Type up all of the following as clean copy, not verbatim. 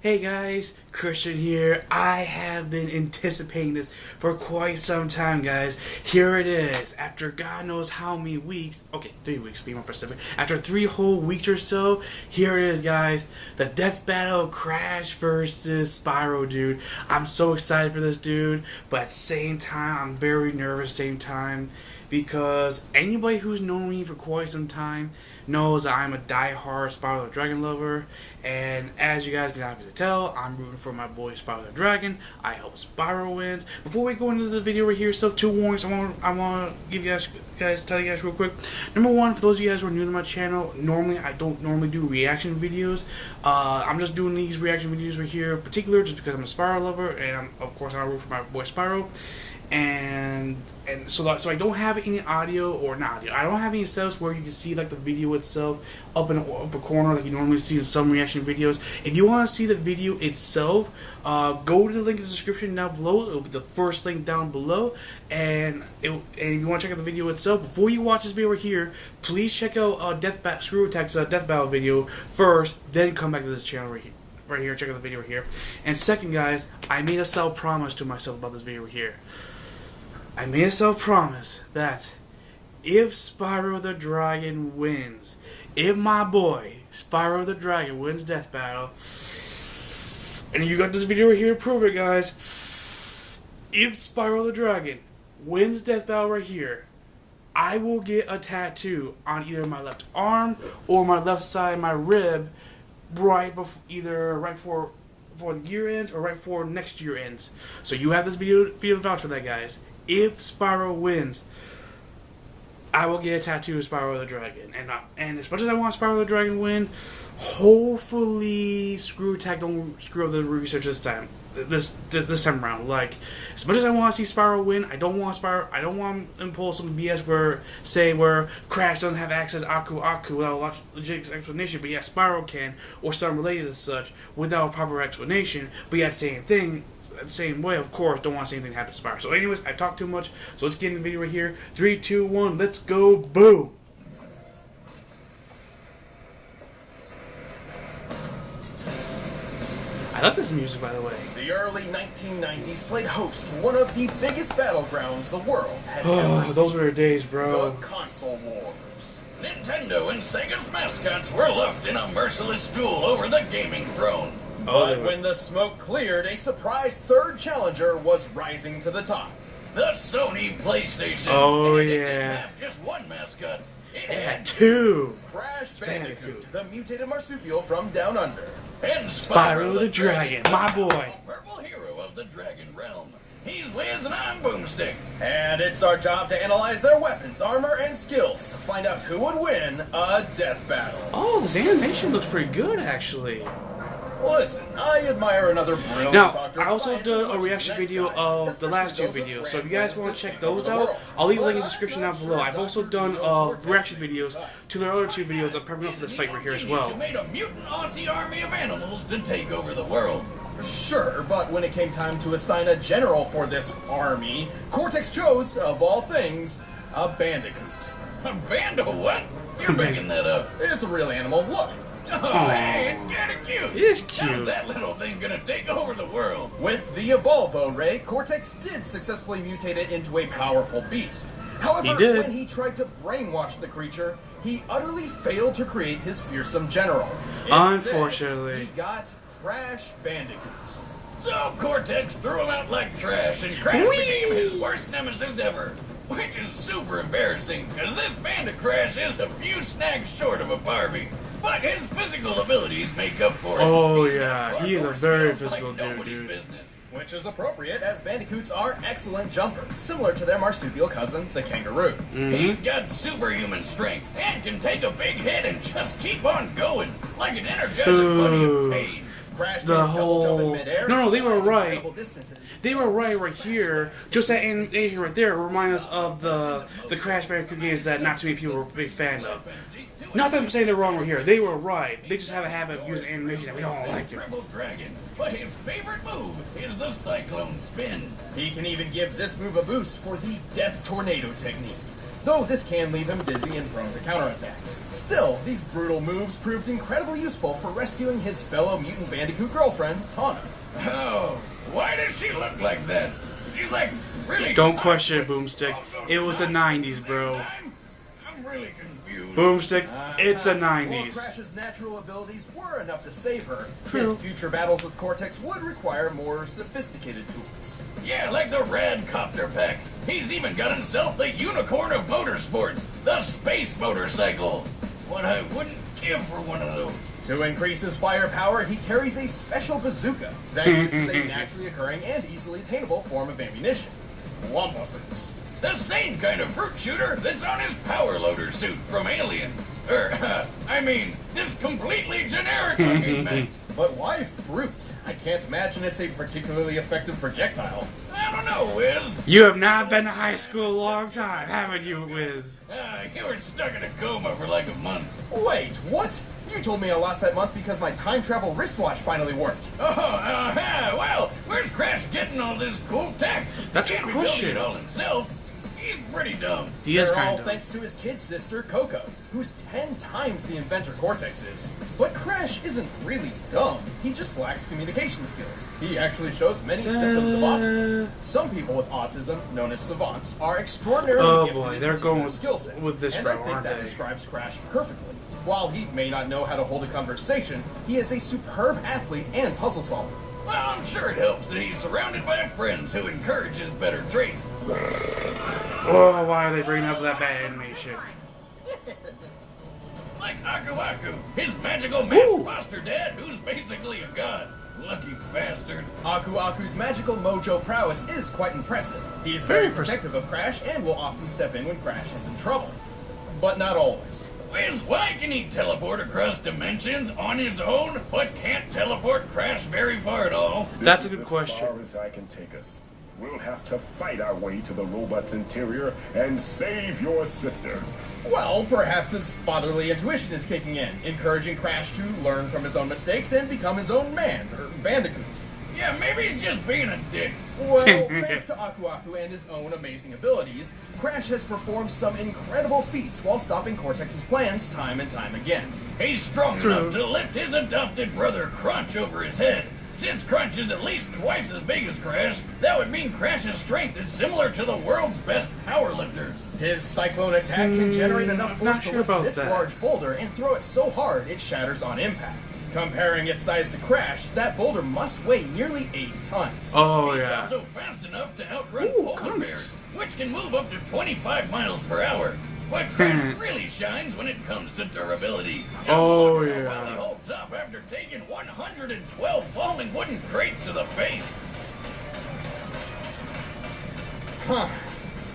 Hey guys, Christian here. I have been anticipating this for quite some time, guys. Here it is. After God knows how many weeks, okay, 3 weeks to be more specific. After 3 whole weeks or so, here it is, guys. The death battle of Crash versus Spyro, dude. I'm so excited for this, dude. But at the same time, I'm very nervous at the same time. Because anybody who's known me for quite some time knows I'm a die-hard Spyro the Dragon lover. And as you guys can obviously tell, I'm rooting for my boy Spyro the Dragon. I hope Spyro wins. Before we go into the video right here, so 2 warnings I want to give you guys, tell you guys real quick. Number 1, for those of you guys who are new to my channel, I don't normally do reaction videos. I'm just doing these reaction videos right here in particular just because I'm a Spyro lover, and of course I'm rooting for my boy Spyro. And so I don't have any audio, or not audio, I don't have any setups where you can see like the video itself up in a corner like you normally see in some reaction videos. If you want to see the video itself, go to the link in the description down below. It'll be the first link down below. And if you want to check out the video itself, before you watch this video right here, please check out Screw Attack's Death Battle video first, then come back to this channel right here, check out the video right here. And second, guys, I made a self-promise to myself about this video right here. I made a self-promise that if Spyro the Dragon wins, if my boy Spyro the Dragon wins Death Battle, and you got this video right here to prove it, guys, if Spyro the Dragon wins Death Battle right here, I will get a tattoo on either my left arm or my left side of my rib, right before the year ends or right before next year ends. So you have this video to vouch for that, guys. If Spyro wins, I will get a tattoo of Spyro the Dragon. And as much as I want Spyro the Dragon to win, hopefully Screw Attack don't screw up the research this time. This time around. Like, as much as I want to see Spyro win, I don't want him to pull some BS where Crash doesn't have access to Aku without a legit explanation, but yeah, Spyro can, or something related as such, without a proper explanation. But yeah, the same way, of course, don't want to see anything happen to Spyro. So anyways, I talked too much, so let's get in the video right here. 3, 2, 1, let's go, boom! I love this music, by the way. The early 1990s played host to one of the biggest battlegrounds the world had ever seen. Those were the days, bro. The console wars. Nintendo and Sega's mascots were left in a merciless duel over the gaming throne. But when the smoke cleared, a surprise third challenger was rising to the top. The Sony PlayStation. Oh, and yeah. It didn't have just one mascot. It had 2. Crash Bandicoot, the mutated marsupial from Down Under. And Spyro the Dragon, my boy. Purple hero of the Dragon Realm. He's Wiz and I'm Boomstick. And it's our job to analyze their weapons, armor, and skills to find out who would win a death battle. Oh, this animation looks pretty good, actually. Listen, I admire another brilliant Now, doctor I of also science did as a much as reaction the next video guy, of the last 2 especially those videos, with so if you guys want to grand check plans those to take over out, the I'll leave a world. link in the description down below. I've also done reaction videos to their other 2 videos of prepping up for this fight right here as well. You made a mutant Aussie army of animals to take over the world. Sure, but when it came time to assign a general for this army, Cortex chose, of all things, a Bandicoot. A band of what? You're making that up. It's a real animal. Look. Oh, hey, it's kind of cute. It is cute. How's that little thing gonna take over the world? With the Evolvo Ray, Cortex did successfully mutate it into a powerful beast. However, when he tried to brainwash the creature, he utterly failed to create his fearsome general. Instead, Unfortunately. he got Crash Bandicoot. So Cortex threw him out like trash, and Crash became his worst nemesis ever. Which is super embarrassing, because this Band of Crash is a few snags short of a Barbie. But his physical abilities make up for it. Oh yeah, he is a very physical dude. Which is appropriate, as bandicoots are excellent jumpers, similar to their marsupial cousin, the kangaroo. He's got superhuman strength, and can take a big hit and just keep on going, like an energizing bunny of pain. The whole... No, they were right. They were right here. Just that animation right there remind us of the Crash Bandicoot games that not too many people were a big fan of. Not that I'm saying they're wrong right here. They were right. They just have a habit of using animation that we don't like it. Dragon, but his favorite move is the Cyclone Spin. He can even give this move a boost for the Death Tornado technique. though this can leave him dizzy and prone to counterattacks. Still, these brutal moves proved incredibly useful for rescuing his fellow mutant Bandicoot girlfriend, Tawna. Oh, why does she look like that? She's like really... Don't question it, Boomstick. It was the 90s, bro. I'm really confused. Boomstick, it's the While 90s. Crash's natural abilities were enough to save her, True. his future battles with Cortex would require more sophisticated tools. Yeah, like the Rad Copter Pack. He's even got himself the unicorn of motorsports, the space motorcycle. What I wouldn't give for one of those. To increase his firepower, he carries a special bazooka that uses a naturally occurring and easily attainable form of ammunition, Wampa fruits. The same kind of fruit shooter that's on his power loader suit from Alien. I mean, this completely generic looking thing. But why fruit? I can't imagine it's a particularly effective projectile. I don't know, Wiz. You have not been to high school a long time, haven't you, Wiz? You were stuck in a coma for like a month. Wait, what? You told me I lost that month because my time travel wristwatch finally worked. Oh, well, where's Crash getting all this cool tech? That's a Can't be question. building it all himself. He's pretty dumb. He is They're all kind of. thanks to his kid sister, Coco, who's 10 times the inventor Cortex is. But Crash isn't really dumb, he just lacks communication skills. He actually shows many symptoms of autism. Some people with autism, known as savants, are extraordinarily Oh gifted boy, in they're particular going skill sets, with this and route, I think aren't that they? describes Crash perfectly. While he may not know how to hold a conversation, he is a superb athlete and puzzle solver. Well, I'm sure it helps that he's surrounded by friends who encourage his better traits. Oh, why are they bringing up that bad animation? Like Aku Aku, his magical masked foster dad, who's basically a god. Lucky bastard. Aku Aku's magical mojo prowess is quite impressive. He's very protective of Crash and will often step in when Crash is in trouble. But not always. Wiz, why can he teleport across dimensions on his own, but can't teleport Crash very far at all? That's a good question. As far as I can take us. We'll have to fight our way to the robot's interior and save your sister. Well, perhaps his fatherly intuition is kicking in, encouraging Crash to learn from his own mistakes and become his own man, or Bandicoot. Yeah, maybe he's just being a dick. Well, thanks to Aku Aku and his own amazing abilities, Crash has performed some incredible feats while stopping Cortex's plans time and time again. He's strong enough to lift his adopted brother Crunch over his head. Since Crunch is at least twice as big as Crash, that would mean Crash's strength is similar to the world's best powerlifters. His cyclone attack can generate enough force not to sure lift about this that. large boulder and throw it so hard it shatters on impact. Comparing its size to Crash, that boulder must weigh nearly 8 tons. Oh, He's yeah. also fast enough to outrun polar comics. bears, which can move up to 25 miles per hour. But Crash really shines when it comes to durability. Just Oh, look how yeah. well he holds up after taking 112 falling wooden crates to the face. Huh.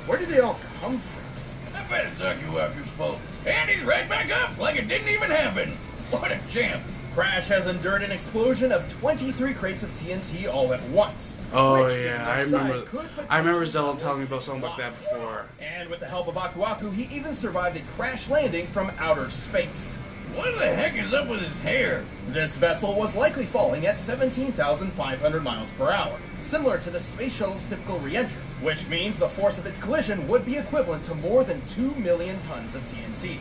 Where did they all come from? I bet it's Aku Aku's fault. And he's right back up like it didn't even happen. What a champ. Crash has endured an explosion of 23 crates of TNT all at once. Oh, which, given yeah, their I size, remember. could I remember potentially Zelda double telling me a about something like that before. And with the help of Aku Aku, he even survived a crash landing from outer space. What the heck is up with his hair? This vessel was likely falling at 17,500 miles per hour, similar to the space shuttle's typical re-entry, which means the force of its collision would be equivalent to more than 2 million tons of TNT.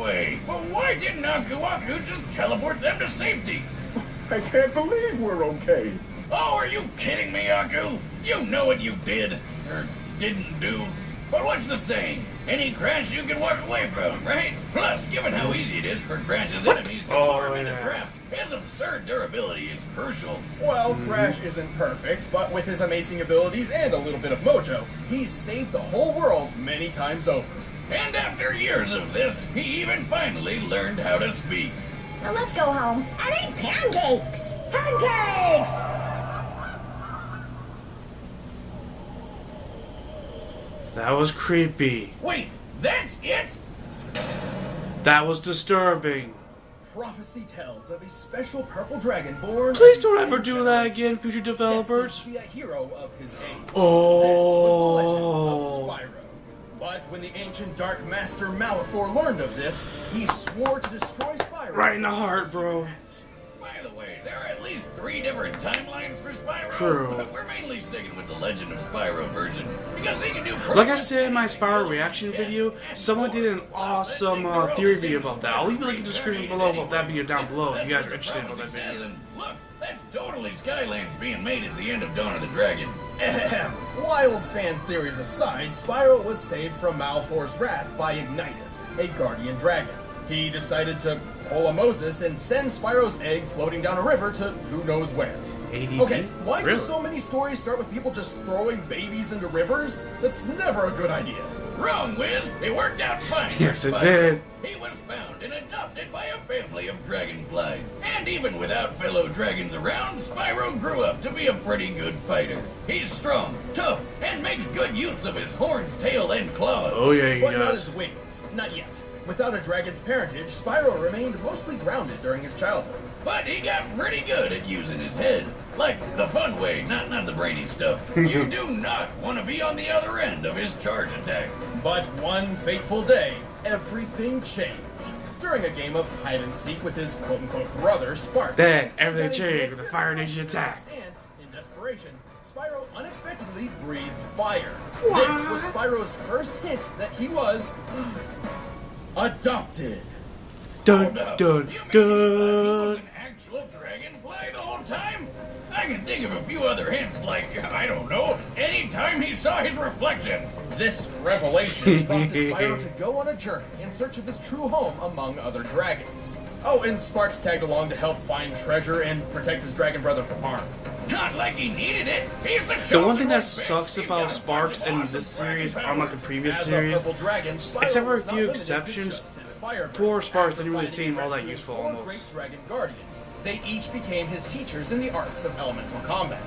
Wait, but why didn't Aku Aku just teleport them to safety? I can't believe we're okay. Oh, are you kidding me, Aku? You know what you did, or didn't do. But what's the saying? Any crash you can walk away from, right? Plus, given how easy it is for Crash's enemies to lure him into traps, his absurd durability is crucial. Well, Crash isn't perfect, but with his amazing abilities and a little bit of mojo, he's saved the whole world many times over. And after years of this, he even finally learned how to speak. Now let's go home and eat pancakes! Pancakes! That was creepy. Wait, that's it? That was disturbing. Prophecy tells of a special purple dragon born. Please don't ever do that again, future developers. Destined to be a hero of his age. Oh. This was the legend of Spyro. But when the ancient Dark Master Malefor learned of this, he swore to destroy Spyro. Right in the heart, bro. By the way, there are at least least 3 different timelines for Spyro. True. But we're mainly sticking with the Legend of Spyro version because he can do. Like I said in my Spyro reaction video, someone did an awesome theory video about that. I'll leave a link in the description below about that video down below if you guys are interested about that video. Look, that's totally Skylands being made at the end of Dawn of the Dragon. Wild fan theories aside, Spyro was saved from Malfor's wrath by Ignitus, a guardian dragon. He decided to pull a Moses and send Spyro's egg floating down a river to who knows where. ADP? Okay, why Really? do so many stories start with people just throwing babies into rivers? That's never a good idea. Wrong, Wiz. It worked out fine. Yes, it Spyro. did. He was found and adopted by a family of dragonflies. And even without fellow dragons around, Spyro grew up to be a pretty good fighter. He's strong, tough, and makes good use of his horns, tail, and claws. Oh yeah, he But not does. his wings. Not yet. Without a dragon's parentage, Spyro remained mostly grounded during his childhood. But he got pretty good at using his head. Like the fun way, not the brainy stuff. You do not want to be on the other end of his charge attack. But one fateful day, everything changed. During a game of hide-and-seek with his quote-unquote brother, Spark. Then everything changed with the Fire Nation attack. And, in desperation, Spyro unexpectedly breathed fire. This was Spyro's first hint that he was adopted. Dun Hold up. dun You mean he dun. was an actual dragonfly the whole time? I can think of a few other hints, like, I don't know, anytime he saw his reflection. This revelation prompted Spyro to go on a journey in search of his true home among other dragons. Oh, and Sparks tagged along to help find treasure and protect his dragon brother from harm. Not like he needed it. He's the The one chosen thing that one. sucks He's about got a Sparks bunch of in awesome this series, dragon unlike the powers. previous As a series, purple dragon, Spyro except for a was not few limited to exceptions, just his fire poor breath. Sparks After didn't really finding seem all that rescue useful four almost. great dragon guardians. They each became his teachers in the arts of elemental combat.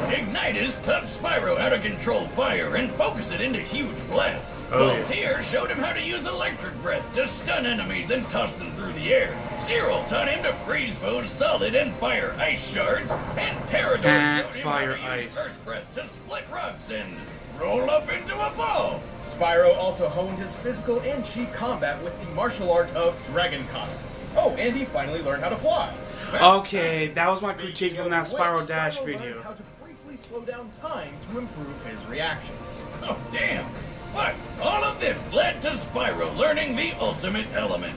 Ignitus taught Spyro how to control fire and focus it into huge blasts. Oh, yeah. Voltaire showed him how to use electric breath to stun enemies and toss them through the air. Cyril taught him to freeze foes solid and fire ice shards. And Parador showed him fire how to use ice. earth breath to split rocks and roll up into a ball. Spyro also honed his physical and chi combat with the martial art of Dragon Con. Oh, and he finally learned how to fly. Okay, that was my critique from that Spyro Which Dash Spyro video. learned how to briefly slow down time to improve his reactions. Oh, damn. But all of this led to Spyro learning the ultimate element.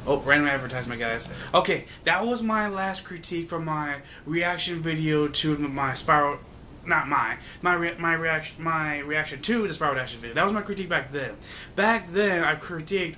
Oh, random advertisement, guys. Okay, that was my last critique from my reaction video to my Spyro. Not my reaction to the Spyro Dash video. That was my critique back then. Back then, I critiqued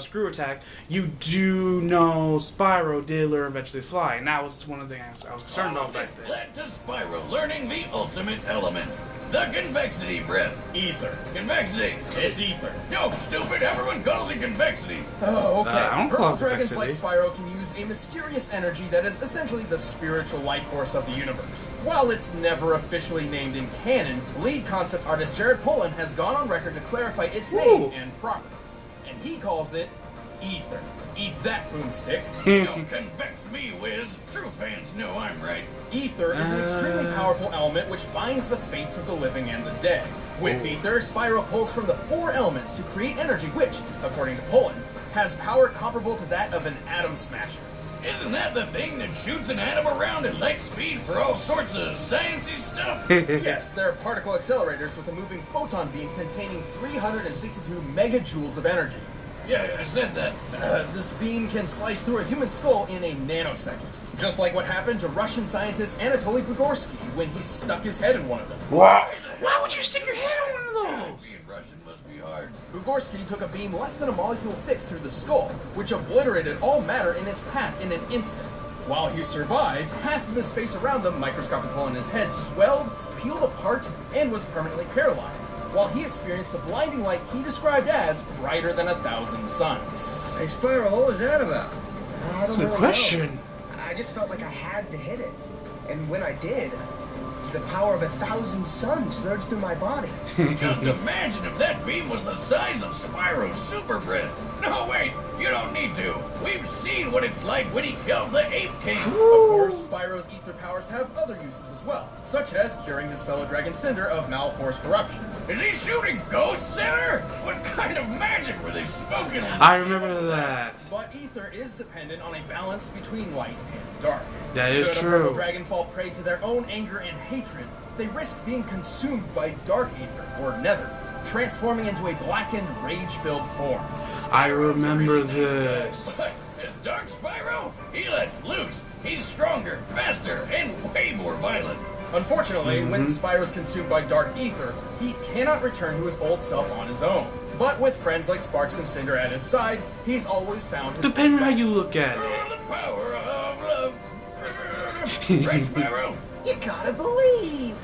Screw Attack. You do know Spyro did learn eventually fly, and that was one of the things I was concerned All about of back this then. led to Spyro learning the ultimate element. The convexity breath. Ether. Convexity. It's ether. No, stupid. Everyone calls it convexity. Oh, okay. I don't call Purple it dragons like complexity. Spyro can use a mysterious energy that is essentially the spiritual life force of the universe. While it's never officially named in canon, lead concept artist Jared Pollan has gone on record to clarify its name and properties. And he calls it ether. Eat that, boomstick. Don't convex me, Wiz. True fans know I'm right. Ether is an extremely powerful element which binds the fates of the living and the dead. With ether, Spyro pulls from the 4 elements to create energy which, according to Pollan, has power comparable to that of an atom smasher. Isn't that the thing that shoots an atom around at light speed for all sorts of sciencey stuff? Yes, they're particle accelerators with a moving photon beam containing 362 megajoules of energy. Yeah, I said that. This beam can slice through a human skull in a nanosecond. Just like what happened to Russian scientist Anatoly Bugorsky when he stuck his head in one of them. Why would you stick your head on one of those? Being Russian must be hard. Bugorsky took a beam less than a molecule thick through the skull, which obliterated all matter in its path in an instant. While he survived, half of his face around the microscopic hole in his head swelled, peeled apart, and was permanently paralyzed, while he experienced a blinding light he described as brighter than 1,000 suns. Hey, Spyro, what was that about? I don't Good really question. know. I just felt like I had to hit it. And when I did, the power of 1,000 suns surged through my body. Just imagine if that beam was the size of Spyro's super breath. No, wait, you don't need to. We've seen what it's like when he killed the Ape King. Of course, Spyro's ether powers have other uses as well, such as curing his fellow dragon Cinder of Malfor's corruption. Is he shooting ghosts at her? What kind of magic were they smoking? I remember that. But ether is dependent on a balance between light and dark. That is Should a true. purple dragon fall prey to their own anger and hatred, they risk being consumed by dark ether or nether, transforming into a blackened, rage-filled form. I remember this. But as Dark Spyro, he lets loose. He's stronger, faster, and way more violent. Unfortunately, when Spyro's consumed by dark ether, he cannot return to his old self on his own. But with friends like Sparks and Cinder at his side, he's always found his Depending on how you look at it. The power of love. Right, Spyro? You gotta believe.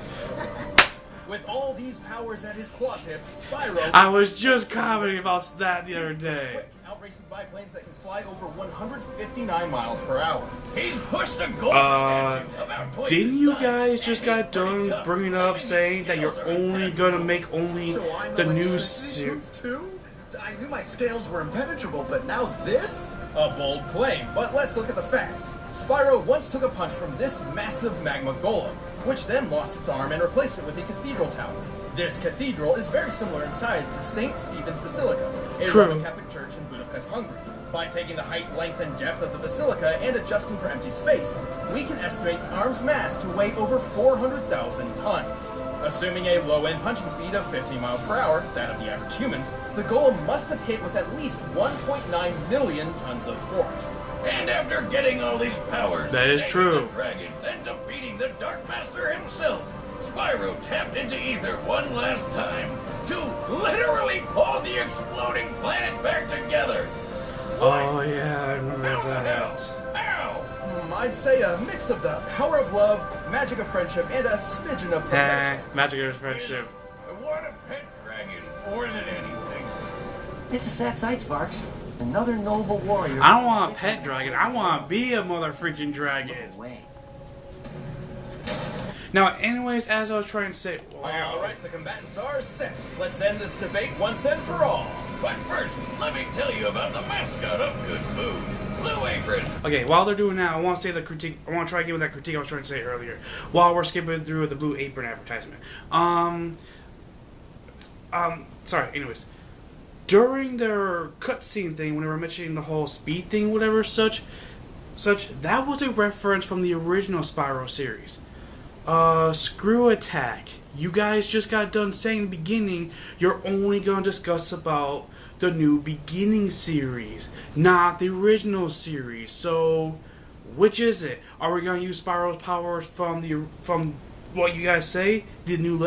With all these powers at his claw tips, Spyro... I was just commenting about that the other day. Quick, outracing biplanes that can fly over 159 miles per hour. He's pushed a gold statue about twice Didn't his you size, guys and just he's got pretty done tough. bringing up saying that you're Scales are only gonna make only So I'm the new electricity series? proof too? I knew my scales were impenetrable, but now this? A bold claim, but let's look at the facts. Spyro once took a punch from this massive magma golem, which then lost its arm and replaced it with a cathedral tower. This cathedral is very similar in size to St. Stephen's Basilica, a True. Roman Catholic church in Budapest, Hungary. By taking the height, length, and depth of the basilica and adjusting for empty space, we can estimate the arm's mass to weigh over 400,000 tons. Assuming a low-end punching speed of 15 miles per hour, that of the average humans, the golem must have hit with at least 1.9 million tons of force. And after getting all these powers, That is saving true. the dragons and defeating the Dark Master himself, Spyro tapped into ether one last time to literally pull the exploding planet back together. Oh yeah, I remember How the that. hell? Ow! I'd say a mix of the power of love, magic of friendship, and a smidgen of pathetic. Magic of friendship. I want a pet dragon more than anything. It's a sad sight, Sparks. Another noble warrior. I don't want a pet dragon. I want to be a mother freaking dragon. Away. Now, anyways, as I was trying to say, Alright, the combatants are set. Let's end this debate once and for all. But first, let me tell you about the mascot of good food, Blue Apron. okay, while they're doing that, I want to say the critique. I want to try again with that critique I was trying to say earlier. While we're skipping through the Blue Apron advertisement. Sorry. Anyways, during their cutscene thing, when they were mentioning the whole speed thing, whatever, such, that was a reference from the original Spyro series. Screw Attack. You guys just got done saying in the beginning you're only going to discuss about the New Beginning series, not the original series. So, which is it? Are we going to use Spyro's powers from what you guys say, the New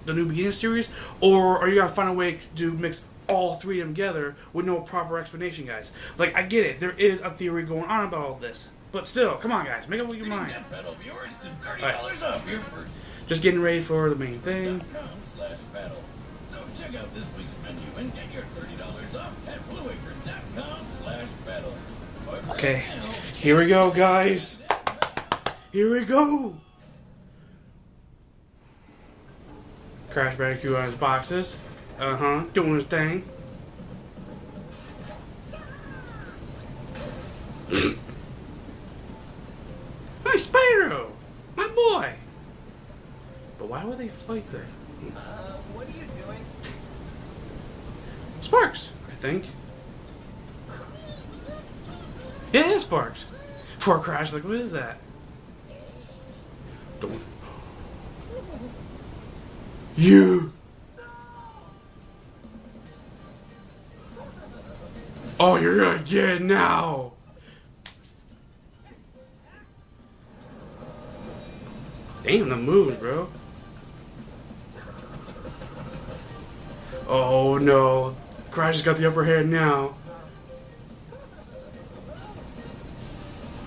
Beginning series, or are you going to find a way to mix all three of them together with no proper explanation, guys? Like, I get it. There is a theory going on about all this. But still, come on, guys. Make up your mind. That pedal viewers to $30 off your first Just getting ready for the main thing. .com/battle. So check out this week's menu and get your $30 off at blueapron.com/battle. Okay, here we go, guys. Here we go. Crash Bandicoot on his boxes. Doing his thing. Hi, Spyro! My boy! But why would they fight there? What are you doing? Sparks, I think. Yeah, it is Sparks. Poor Crash, like, what is that? Don't. You! Oh, you're gonna get it now! Damn, the moves, bro. Oh no. Crash has got the upper hand now.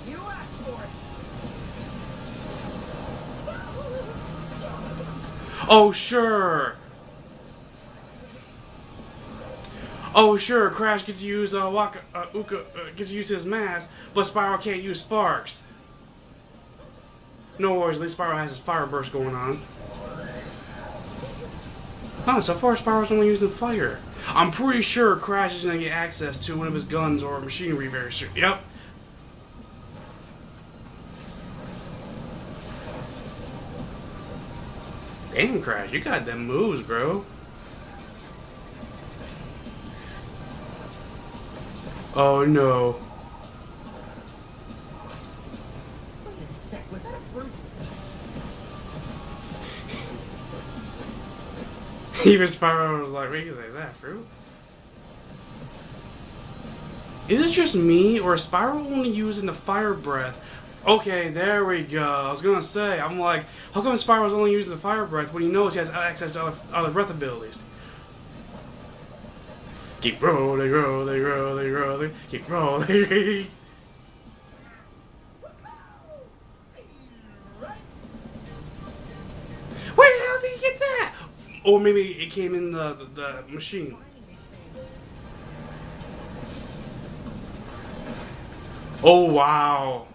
You asked for it. Oh sure. Oh sure, Crash gets to use gets to use his mask, but Spyro can't use Sparks. No worries, at least Spyro has his fire burst going on. Oh, so far Spyro's only using fire. I'm pretty sure Crash is gonna get access to one of his guns or machinery very soon. Yep. Damn, Crash, you got them moves, bro. Oh no. sec, was that a fruit? Even Spyro was like, wait, is that fruit? Is it just me, or is Spyro only using the fire breath? Okay, there we go. I was gonna say, I'm like, how come Spyro's only using the fire breath when he knows he has access to other breath abilities? Keep rolling, rolling, rolling, rolling, keep rolling. Where the hell did he get that? Or maybe it came in the machine. Oh, wow.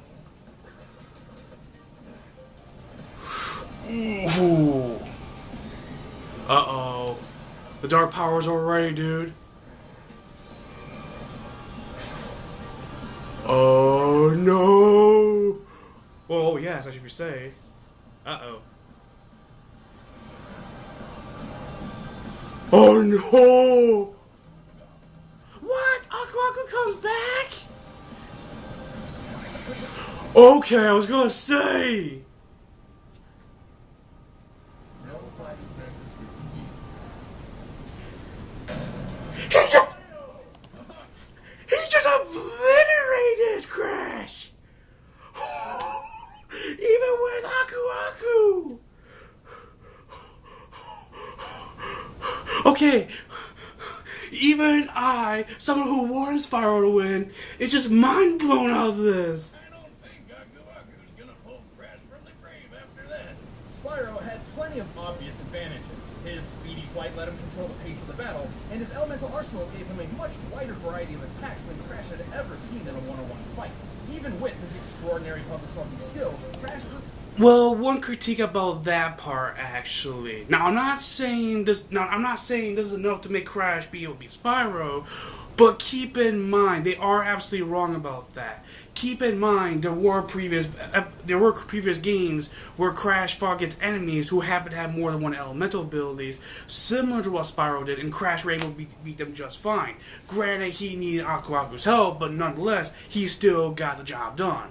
Ooh. Uh-oh. The dark power's already, dude. Oh, no. Oh, yes, I should be saying. Uh-oh. Oh, no. What? Aku comes back? Okay, I was gonna say. He just obliterated Crash. Even with Aku. Okay. Even I, someone who wanted Spyro to win, is just mind blown out of this. Spyro had plenty of obvious advantages. His speedy flight let him control the pace of the battle, and his elemental arsenal gave him a much wider variety of attacks than Crash had ever seen in a one-on-one fight. Even with his extraordinary puzzle-solving skills, Crash was... Well, one critique about that part, actually. Now, I'm not saying this is enough to make Crash be able to beat Spyro, but keep in mind, they are absolutely wrong about that. Keep in mind, there were previous games where Crash fought against enemies who happened to have more than one elemental abilities, similar to what Spyro did, and Crash were able to beat them just fine. Granted, he needed Aku's help, but nonetheless, he still got the job done.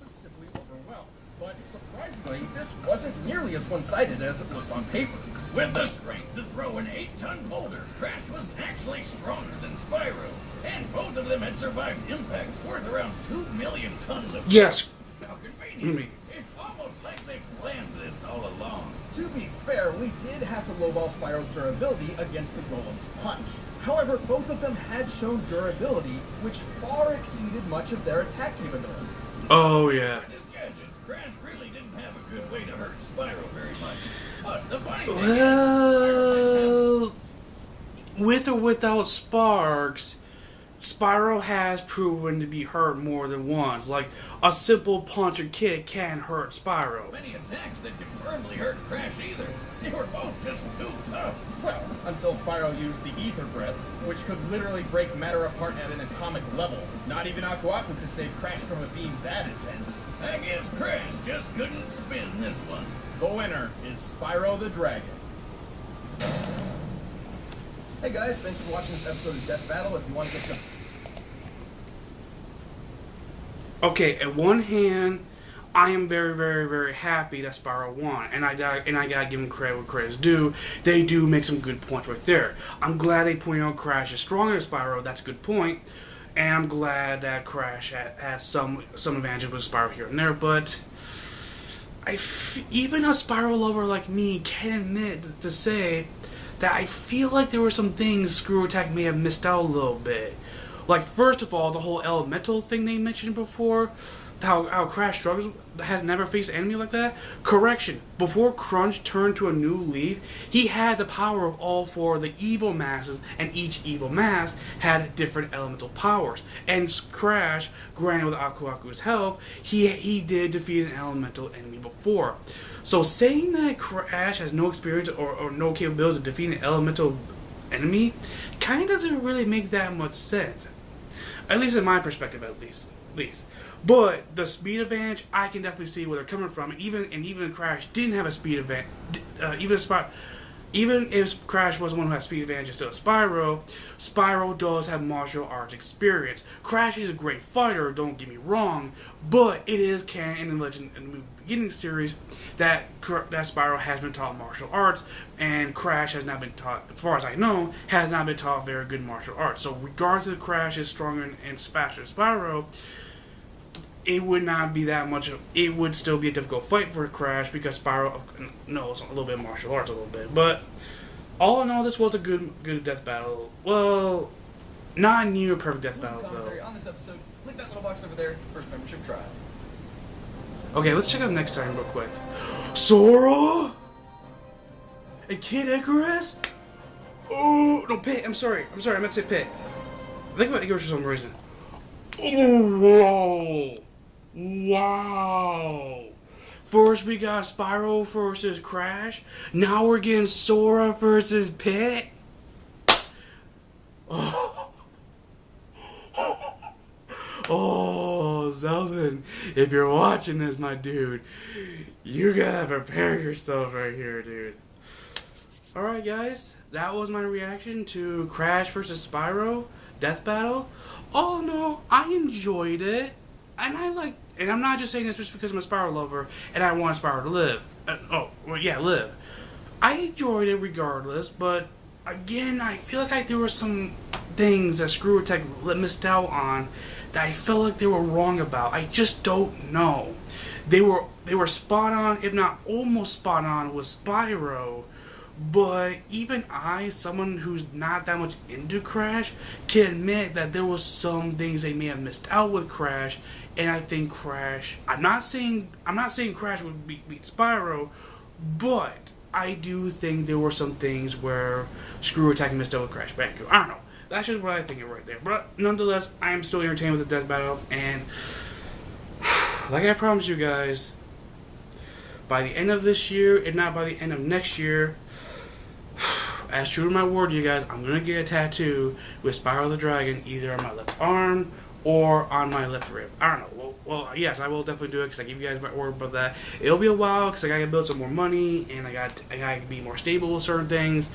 Simply overwhelmed. But surprisingly, this wasn't nearly as one-sided as it looked on paper. With the strength to throw an 8-ton boulder, Crash was actually stronger than Spyro. And both of them had survived impacts worth around 2 million tons of... Yes. How convenient. It's almost like they planned this all along. To be fair, we did have to lowball Spyro's durability against the Golem's punch. However, both of them had shown durability, which far exceeded much of their attack capability. Oh, yeah. With his gadgets, Crash really didn't have a good way to hurt Spyro very much. But the funny thing well, with or without sparks, Spyro has proven to be hurt more than once. Like, a simple punch or kick can hurt Spyro. Many attacks that can firmly hurt Crash either. They were both just too tough. Well, until Spyro used the Ether Breath, which could literally break matter apart at an atomic level. Not even Aku could save Crash from it being that intense. I guess Crash just couldn't spin this one. The winner is Spyro the Dragon. Hey guys, thanks for watching this episode of Death Battle. If you want to get some... Okay, at one hand, I am very, very, very happy that Spyro won, and I gotta give him credit where credit's due. They do make some good points right there. I'm glad they pointed out Crash is stronger than Spyro. That's a good point, and I'm glad that Crash has some advantages with Spyro here and there. But even a Spyro lover like me can admit to say that I feel like there were some things Screw Attack may have missed out a little bit. Like, first of all, the whole elemental thing they mentioned before, how Crash struggles, has never faced an enemy like that. Correction, before Crunch turned to a new leaf, he had the power of all four of the evil masses, and each evil mass had different elemental powers. And Crash, granted with Aku's help, he did defeat an elemental enemy before. So saying that Crash has no experience or no capabilities of defeating an elemental enemy kind of doesn't really make that much sense. At least in my perspective, at least. But the speed advantage, I can definitely see where they're coming from. And even Crash didn't have a speed advantage. even if Crash was the one who has speed advantages to Spyro, Spyro does have martial arts experience. Crash is a great fighter, don't get me wrong, but it is canon in the Legend in the movie beginning series that Spyro has been taught martial arts, and Crash has not been taught, as far as I know, has not been taught very good martial arts. So regardless if Crash is stronger and faster than Spyro, it would not be that much. It would still be a difficult fight for Crash because Spyro knows a little bit of martial arts, a little bit. But all in all, this was a good death battle. Well, not near perfect death battle though. On this episode, click that little box over there. First membership trial. Okay, let's check out next time real quick. Sora and Kid Icarus. Oh no, Pit. I'm sorry. I meant to say Pit. I think about Icarus for some reason. Oh, wow. First we got Spyro versus Crash. Now we're getting Sora versus Pit. Oh, oh, Zelvin, if you're watching this, my dude, you gotta prepare yourself right here, dude. Alright, guys, that was my reaction to Crash versus Spyro Death Battle. Oh no, I enjoyed it, and and I'm not just saying this just because I'm a Spyro lover and I want Spyro to live. Live. I enjoyed it regardless, but again, I feel like there were some things that Screw Attack missed out on that I felt like they were wrong about. I just don't know. They were spot on, if not almost spot on, with Spyro. But even I, someone who's not that much into Crash, can admit that there was some things they may have missed out with Crash, and I think Crash. I'm not saying Crash would beat Spyro, but I do think there were some things where Screw Attack missed out with Crash Bandicoot. I don't know. That's just what I think right there. But nonetheless, I am still entertained with the death battle, and like I promised you guys, by the end of this year, if not by the end of next year, as true to my word, you guys, I'm going to get a tattoo with Spyro the Dragon either on my left arm or on my left rib. I don't know. Well, yes, I will definitely do it because I give you guys my word about that. It'll be a while because I got to build some more money and I got to be more stable with certain things.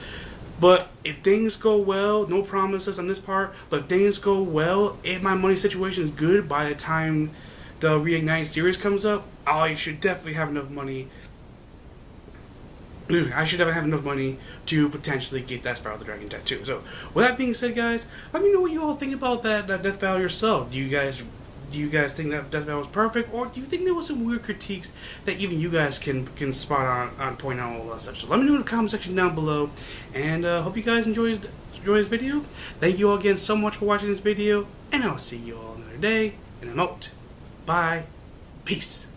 But if things go well, no promises on this part, but if things go well, if my money situation is good by the time the Reignite series comes up, I should definitely have enough money. I should have enough money to potentially get that Spyro the Dragon tattoo. So, with that being said, guys, let me know what you all think about that death battle yourself. Do you guys think that death battle was perfect, or do you think there was some weird critiques that even you guys can spot on point out all that such? So let me know in the comment section down below, and hope you guys enjoy this video. Thank you all again so much for watching this video, and I'll see you all another day, and I'm out. Bye. Peace.